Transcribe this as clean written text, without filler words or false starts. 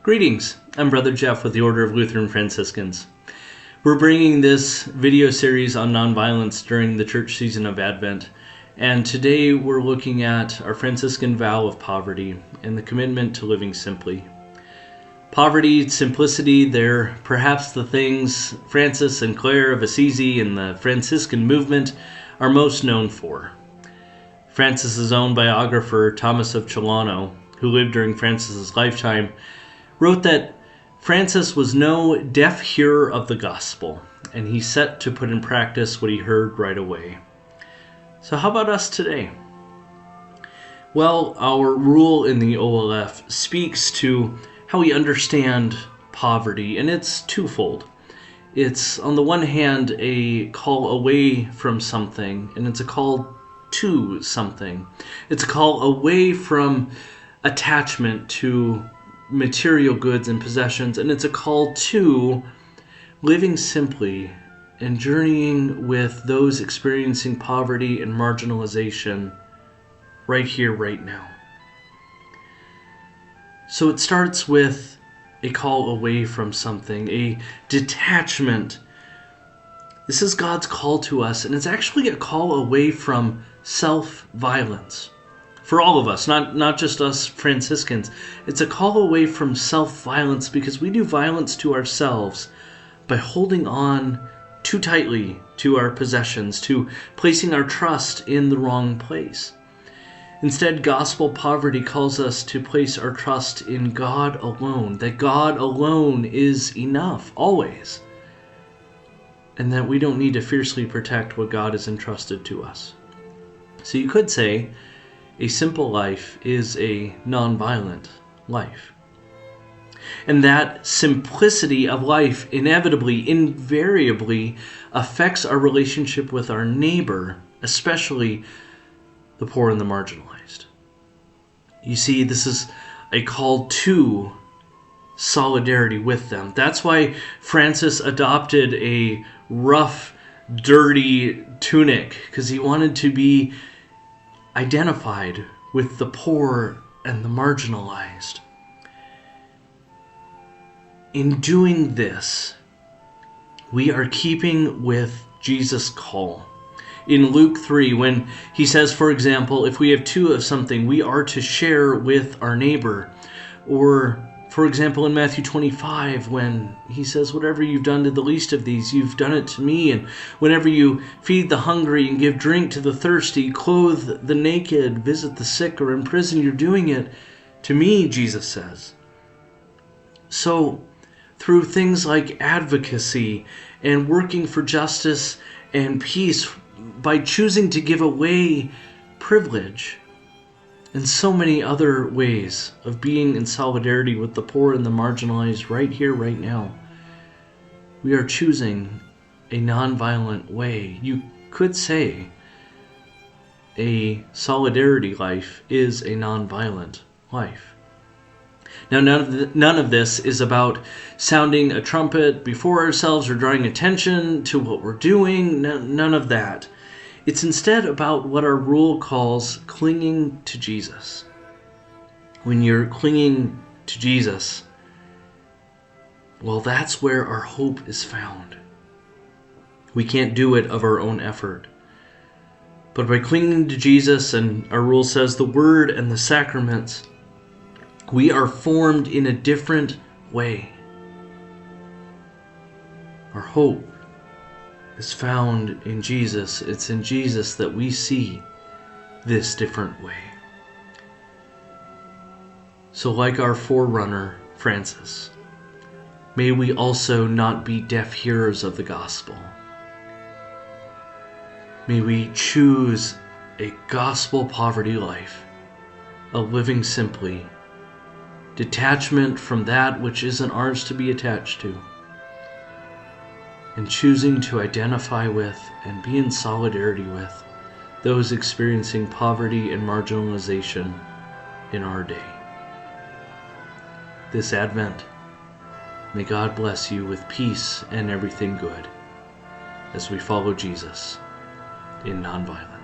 Greetings, I'm Brother Jeff with the Order of Lutheran Franciscans. We're bringing this video series on nonviolence during the church season of Advent, and today we're looking at our Franciscan vow of poverty and the commitment to living simply. Poverty, simplicity, they're perhaps the things Francis and Clare of Assisi and the Franciscan movement are most known for. Francis's own biographer, Thomas of Celano, who lived during Francis's lifetime, wrote that Francis was no deaf hearer of the gospel, and he set to put in practice what he heard right away. So how about us today? Well, our rule in the OLF speaks to how we understand poverty, and it's twofold. It's, on the one hand, a call away from something, and it's a call to something. It's a call away from attachment to material goods and possessions, and it's a call to living simply and journeying with those experiencing poverty and marginalization right here, right now. So it starts with a call away from something, a detachment. This is God's call to us, and it's actually a call away from self-violence. For all of us, not just us Franciscans. It's a call away from self-violence because we do violence to ourselves by holding on too tightly to our possessions, to placing our trust in the wrong place. Instead, gospel poverty calls us to place our trust in God alone, that God alone is enough, always, and that we don't need to fiercely protect what God has entrusted to us. So you could say, a simple life is a nonviolent life. And that simplicity of life inevitably, invariably affects our relationship with our neighbor, especially the poor and the marginalized. You see, this is a call to solidarity with them. That's why Francis adopted a rough, dirty tunic, because he wanted to be identified with the poor and the marginalized. In doing this, we are keeping with Jesus' call. In Luke 3, when he says, for example, if we have two of something, we are to share with our neighbor. Or, for example, in Matthew 25, when he says, whatever you've done to the least of these, you've done it to me. And whenever you feed the hungry and give drink to the thirsty, clothe the naked, visit the sick, or in prison, you're doing it to me, Jesus says. So, through things like advocacy and working for justice and peace, by choosing to give away privilege, and so many other ways of being in solidarity with the poor and the marginalized right here, right now, we are choosing a nonviolent way. You could say a solidarity life is a nonviolent life. Now, none of this is about sounding a trumpet before ourselves or drawing attention to what we're doing. None of that. It's instead about what our rule calls clinging to Jesus. When you're clinging to Jesus, well, that's where our hope is found. We can't do it of our own effort. But by clinging to Jesus, and our rule says the Word and the sacraments, we are formed in a different way. Our hope is found in Jesus. It's in Jesus that we see this different way. So like our forerunner, Francis, may we also not be deaf hearers of the gospel. May we choose a gospel poverty life, a living simply, detachment from that which isn't ours to be attached to, and choosing to identify with and be in solidarity with those experiencing poverty and marginalization in our day. This Advent, may God bless you with peace and everything good as we follow Jesus in nonviolence.